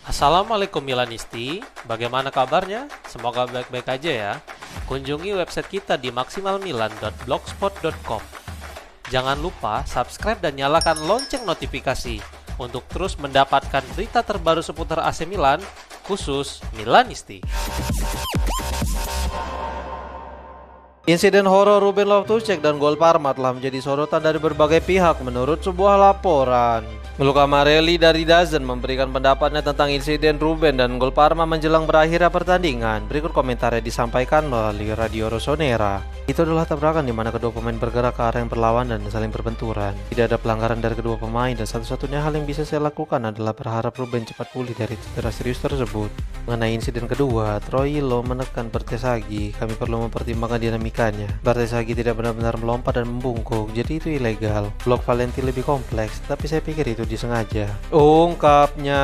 Assalamualaikum Milanisti, bagaimana kabarnya? Semoga baik-baik aja ya. Kunjungi website kita di maksimalmilan.blogspot.com. Jangan lupa subscribe dan nyalakan lonceng notifikasi untuk terus mendapatkan berita terbaru seputar AC Milan, khusus Milanisti. Insiden horor Ruben Loftus-Cheek dan gol Parma telah menjadi sorotan dari berbagai pihak menurut sebuah laporan. Luca Marelli dari DAZN memberikan pendapatnya tentang insiden Ruben dan gol Parma menjelang berakhirnya pertandingan. Berikut komentarnya disampaikan melalui Radio Rossonera. Itu adalah tabrakan di mana kedua pemain bergerak ke arah yang berlawanan dan saling berbenturan. Tidak ada pelanggaran dari kedua pemain dan satu-satunya hal yang bisa saya lakukan adalah berharap Ruben cepat pulih dari cedera serius tersebut. Mengenai insiden kedua, Troilo menekan Bertesaghi. Kami perlu mempertimbangkan dinamikanya. Bertesaghi tidak benar-benar melompat dan membungkuk, jadi itu ilegal. Blok Valenti lebih kompleks, tapi saya pikir itu disengaja. Ungkapnya.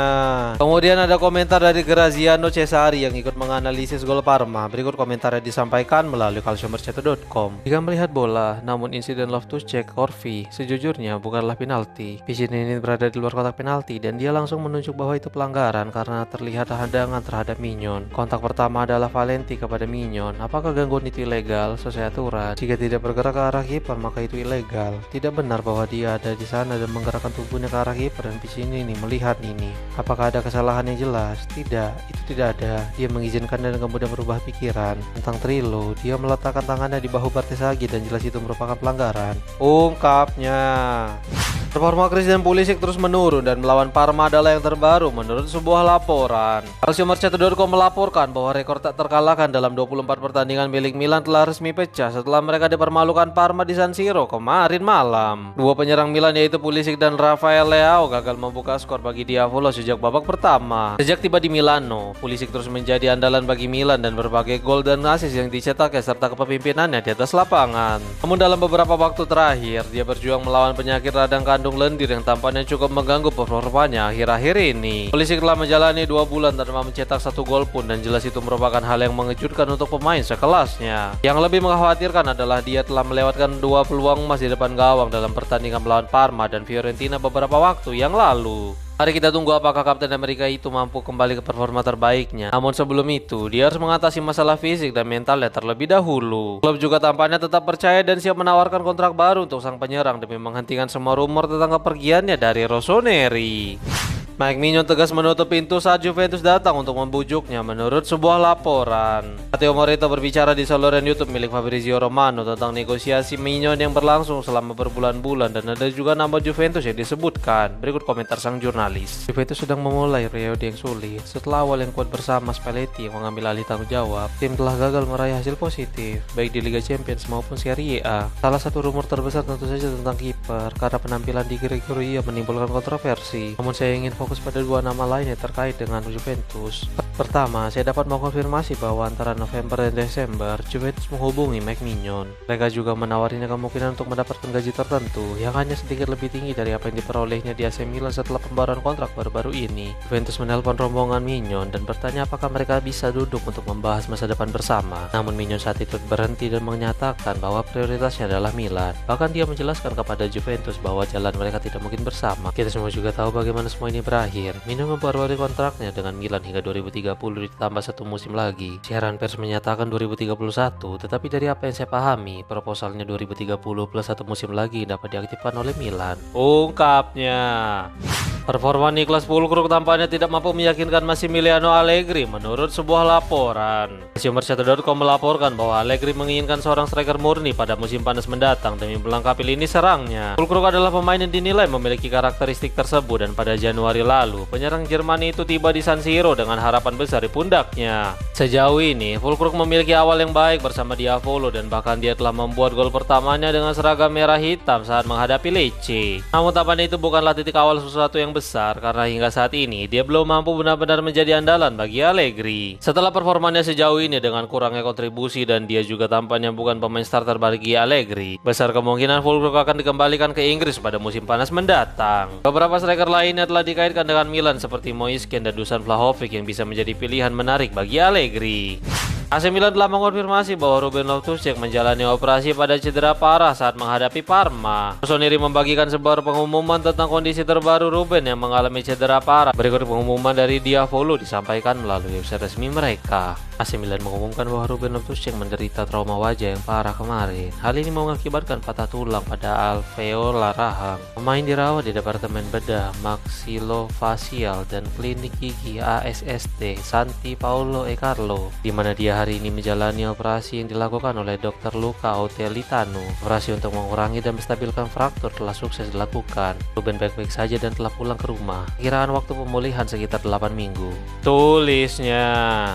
Kemudian ada komentar dari Graziano Cesari yang ikut menganalisis gol Parma. Berikut komentarnya disampaikan melalui calciomercato.com. Jika melihat bola, namun insiden Loftus-Cheek Corvi sejujurnya bukanlah penalti. Vision ini berada di luar kotak penalti dan dia langsung menunjuk bahwa itu pelanggaran karena terlihat hadangan terhadap Mignon. Kontak pertama adalah Valenti kepada Mignon. Apakah gangguan itu ilegal sesuai aturan? Jika tidak bergerak ke arah kiper maka itu ilegal. Tidak benar bahwa dia ada di sana dan menggerakkan tubuhnya ke arah kiper dan Piccini ini melihat ini. Apakah ada kesalahan yang jelas? Tidak, itu tidak ada. Dia mengizinkan dan kemudian berubah pikiran. Tentang Trilo, dia meletakkan tangannya di bahu Bertesaghi dan jelas itu merupakan pelanggaran. Ungkapnya. Performa Christian Pulisic terus menurun dan melawan Parma adalah yang terbaru menurut sebuah laporan. Calciomercato.com melaporkan bahwa rekor tak terkalahkan dalam 24 pertandingan milik Milan telah resmi pecah setelah mereka dipermalukan Parma di San Siro kemarin malam. Dua penyerang Milan yaitu Pulisic dan Rafael Leao gagal membuka skor bagi Diavolo sejak babak pertama. Sejak tiba di Milano, Pulisic terus menjadi andalan bagi Milan dan berbagai gol dan assist yang dicetaknya serta kepemimpinannya di atas lapangan. Namun dalam beberapa waktu terakhir, dia berjuang melawan penyakit radang kandung lendir yang tampaknya cukup mengganggu performanya akhir-akhir ini. Pulisic telah menjalani 2 bulan tanpa mencetak 1 gol pun dan jelas itu merupakan hal yang mengejutkan untuk pemain sekelasnya. Yang lebih mengkhawatirkan adalah dia telah melewatkan 2 peluang emas di depan gawang dalam pertandingan melawan Parma dan Fiorentina beberapa waktu yang lalu. Mari kita tunggu apakah Kapten Amerika itu mampu kembali ke performa terbaiknya. Namun sebelum itu, dia harus mengatasi masalah fisik dan mentalnya terlebih dahulu. Klub juga tampaknya tetap percaya dan siap menawarkan kontrak baru untuk sang penyerang demi menghentikan semua rumor tentang kepergiannya dari Rossoneri. Mike Mignon tegas menutup pintu saat Juventus datang untuk membujuknya menurut sebuah laporan. Matteo Moretto berbicara di saluran YouTube milik Fabrizio Romano tentang negosiasi Mignon yang berlangsung selama berbulan-bulan dan ada juga nama Juventus yang disebutkan. Berikut komentar sang jurnalis. Juventus sedang memulai periode yang sulit. Setelah awal yang kuat bersama Spalletti yang mengambil alih tanggung jawab, tim telah gagal meraih hasil positif baik di Liga Champions maupun Serie A. Salah satu rumor terbesar tentu saja tentang kiper karena penampilan di Gregoria menimbulkan kontroversi. Namun saya ingin fokus pada 2 nama lainnya terkait dengan Juventus. Pertama, saya dapat mengkonfirmasi bahwa antara November dan Desember, Juventus menghubungi Mike Mignon. Mereka juga menawarinya kemungkinan untuk mendapatkan gaji tertentu yang hanya sedikit lebih tinggi dari apa yang diperolehnya di AC Milan setelah pembaruan kontrak baru-baru ini. Juventus menelpon rombongan Mignon dan bertanya apakah mereka bisa duduk untuk membahas masa depan bersama. Namun Mignon saat itu berhenti dan menyatakan bahwa prioritasnya adalah Milan. Bahkan dia menjelaskan kepada Juventus bahwa jalan mereka tidak mungkin bersama. Kita semua juga tahu bagaimana semua ini berakhir. Mignon memperbarui kontraknya dengan Milan hingga 2030 ditambah 1 musim lagi. Siaran pers menyatakan 2031, tetapi dari apa yang saya pahami, proposalnya 2030 plus 1 musim lagi dapat diaktifkan oleh Milan. Ungkapnya. Performa Niklas Füllkrug tampaknya tidak mampu meyakinkan Massimiliano Allegri menurut sebuah laporan. Calciomercato.com melaporkan bahwa Allegri menginginkan seorang striker murni pada musim panas mendatang demi melengkapi lini serangnya. Füllkrug adalah pemain yang dinilai memiliki karakteristik tersebut dan pada Januari lalu, penyerang Jerman itu tiba di San Siro dengan harapan besar di pundaknya. Sejauh ini, Füllkrug memiliki awal yang baik bersama Diavolo dan bahkan dia telah membuat gol pertamanya dengan seragam merah hitam saat menghadapi Lecce. Namun tampaknya itu bukanlah titik awal sesuatu yang besar karena hingga saat ini dia belum mampu benar-benar menjadi andalan bagi Allegri. Setelah performanya sejauh ini dengan kurangnya kontribusi dan dia juga tampaknya bukan pemain starter bagi Allegri, besar kemungkinan Füllkrug akan dikembalikan ke Inggris pada musim panas mendatang. Beberapa striker lainnya telah dikaitkan dengan Milan seperti Moiskin dan Dusan Vlahovic yang bisa menjadi pilihan menarik bagi Allegri. AC Milan telah mengonfirmasi bahwa Ruben Loftus-Cheek menjalani operasi pada cedera parah saat menghadapi Parma. Rossoneri membagikan sebuah pengumuman tentang kondisi terbaru Ruben yang mengalami cedera parah. Berikut pengumuman dari Diavolo disampaikan melalui website resmi mereka. AC Milan mengumumkan bahwa Ruben Loftus-Cheek menderita trauma wajah yang parah kemarin. Hal ini mengakibatkan patah tulang pada alveolar rahang. Pemain dirawat di Departemen Bedah, Maksilofacial dan Klinik Gigi ASST Santi Paolo e Carlo, di mana dia hari ini menjalani operasi yang dilakukan oleh Dr. Luca Otelitano. Operasi untuk mengurangi dan menstabilkan fraktur telah sukses dilakukan. Ruben baik-baik saja dan telah pulang ke rumah. Kiraan waktu pemulihan sekitar 8 minggu. Tulisnya.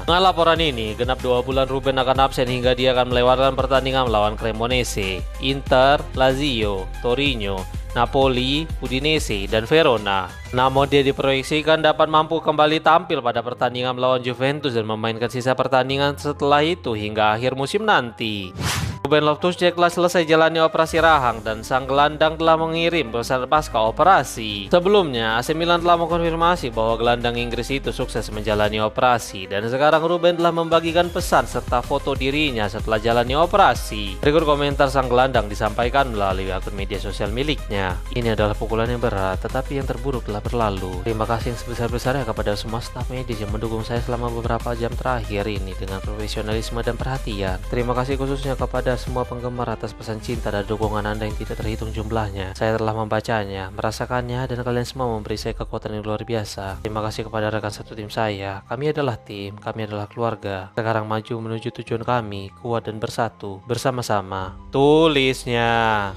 Dengan laporan ini, genap 2 bulan Ruben akan absen hingga dia akan melewatkan pertandingan melawan Cremonese, Inter, Lazio, Torino, Napoli, Udinese, dan Verona. Namun dia diproyeksikan dapat mampu kembali tampil pada pertandingan melawan Juventus dan memainkan sisa pertandingan setelah itu hingga akhir musim nanti. Ruben Loftus-Cheek telah selesai jalani operasi rahang dan sang gelandang telah mengirim pesan pasca operasi. Sebelumnya, AC Milan telah mengkonfirmasi bahwa gelandang Inggris itu sukses menjalani operasi dan sekarang Ruben telah membagikan pesan serta foto dirinya setelah jalani operasi. Berikut komentar sang gelandang disampaikan melalui akun media sosial miliknya. Ini adalah pukulan yang berat, tetapi yang terburuk telah berlalu. Terima kasih yang sebesar-besarnya kepada semua staf medis yang mendukung saya selama beberapa jam terakhir ini dengan profesionalisme dan perhatian. Terima kasih khususnya kepada semua penggemar atas pesan cinta dan dukungan Anda yang tidak terhitung jumlahnya. Saya telah membacanya, merasakannya, dan kalian semua memberi saya kekuatan yang luar biasa. Terima kasih kepada rekan satu tim saya. Kami adalah tim, kami adalah keluarga. Sekarang maju menuju tujuan kami, kuat dan bersatu, bersama-sama. Tulisnya.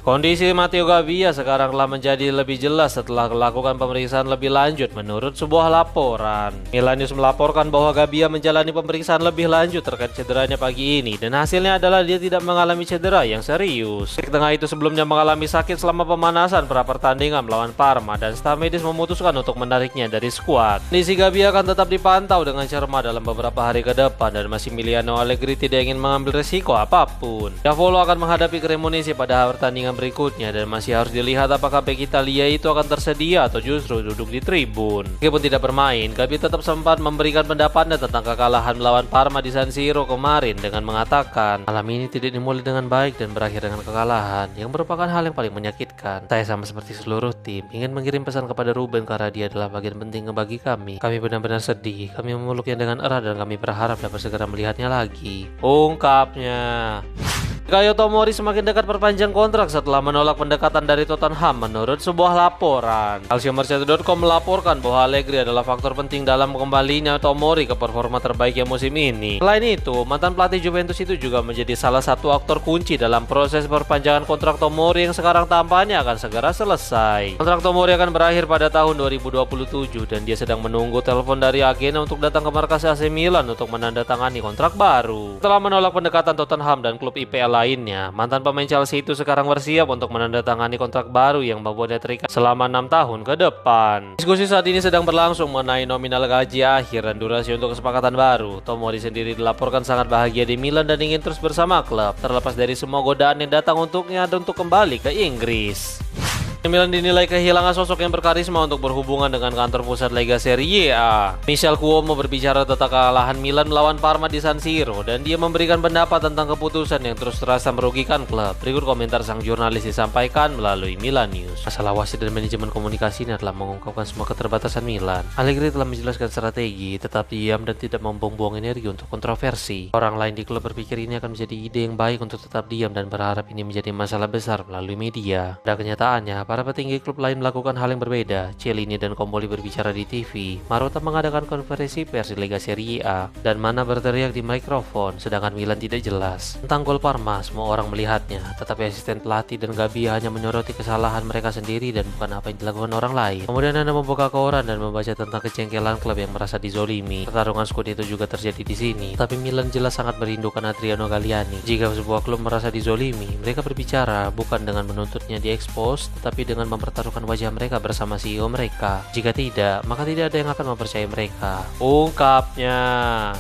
Kondisi Matteo Gabbia sekarang telah menjadi lebih jelas setelah melakukan pemeriksaan lebih lanjut menurut sebuah laporan. Milan News melaporkan bahwa Gabbia menjalani pemeriksaan lebih lanjut terkait cederanya pagi ini dan hasilnya adalah dia tidak mengalami cedera yang serius. Di tengah itu sebelumnya mengalami sakit selama pemanasan pra pertandingan melawan Parma dan staf medis memutuskan untuk menariknya dari skuad. Kondisi Gabbia akan tetap dipantau dengan cermat dalam beberapa hari ke depan dan Massimiliano Allegri tidak ingin mengambil resiko apapun. Diavolo akan menghadapi Cremonese pada pertandingan berikutnya dan masih harus dilihat apakah bek Italia itu akan tersedia atau justru duduk di tribun. Meskipun tidak bermain, Gabbia tetap sempat memberikan pendapatnya tentang kekalahan melawan Parma di San Siro kemarin dengan mengatakan, "Malam ini tidak dimulai dengan baik dan berakhir dengan kekalahan, yang merupakan hal yang paling menyakitkan. Saya sama seperti seluruh tim ingin mengirim pesan kepada Ruben karena dia adalah bagian penting bagi kami. Kami benar-benar sedih, kami memeluknya dengan erat dan kami berharap dapat segera melihatnya lagi," ungkapnya. Kayo Tomori semakin dekat perpanjang kontrak setelah menolak pendekatan dari Tottenham menurut sebuah laporan. Calciomercato.com melaporkan bahwa Allegri adalah faktor penting dalam kembalinya Tomori ke performa terbaiknya musim ini. Selain itu, mantan pelatih Juventus itu juga menjadi salah satu aktor kunci dalam proses perpanjangan kontrak Tomori yang sekarang tampaknya akan segera selesai. Kontrak Tomori akan berakhir pada tahun 2027 dan dia sedang menunggu telepon dari agennya untuk datang ke markas AC Milan untuk menandatangani kontrak baru. Setelah menolak pendekatan Tottenham dan klub IPL lainnya, mantan pemain Chelsea itu sekarang bersiap untuk menandatangani kontrak baru yang membuatnya terikat selama 6 tahun ke depan. Diskusi saat ini sedang berlangsung mengenai nominal gaji akhir dan durasi untuk kesepakatan baru. Tomori sendiri dilaporkan sangat bahagia di Milan dan ingin terus bersama klub, terlepas dari semua godaan yang datang untuknya dan untuk kembali ke Inggris. Milan dinilai kehilangan sosok yang berkarisma untuk berhubungan dengan kantor pusat Lega Serie A. Michel Cuomo berbicara tentang kekalahan Milan melawan Parma di San Siro dan dia memberikan pendapat tentang keputusan yang terus terasa merugikan klub. Berikut komentar sang jurnalis disampaikan melalui Milan News. Masalah wasit dan manajemen komunikasinya telah mengungkapkan semua keterbatasan Milan. Allegri telah menjelaskan strategi, tetap diam dan tidak membuang-buang energi untuk kontroversi. Orang lain di klub berpikir ini akan menjadi ide yang baik untuk tetap diam dan berharap ini menjadi masalah besar melalui media. Pada kenyataannya, para petinggi klub lain melakukan hal yang berbeda. Cielini dan Compoli berbicara di TV, Marotta mengadakan konferensi pers di Lega Serie A, dan Mana berteriak di mikrofon, sedangkan Milan tidak jelas. Tentang gol Parma, semua orang melihatnya, tetapi asisten pelatih dan Gabbia hanya menyoroti kesalahan mereka sendiri dan bukan apa yang dilakukan orang lain. Kemudian Anda membuka koran dan membaca tentang kejengkelan klub yang merasa dizolimi. Pertarungan Scudetto juga terjadi di sini, tapi Milan jelas sangat merindukan Adriano Galliani. Jika sebuah klub merasa dizolimi, mereka berbicara bukan dengan menuntutnya diekspos, tetapi dengan mempertaruhkan wajah mereka bersama CEO mereka. Jika tidak, maka tidak ada yang akan mempercayai mereka, ungkapnya.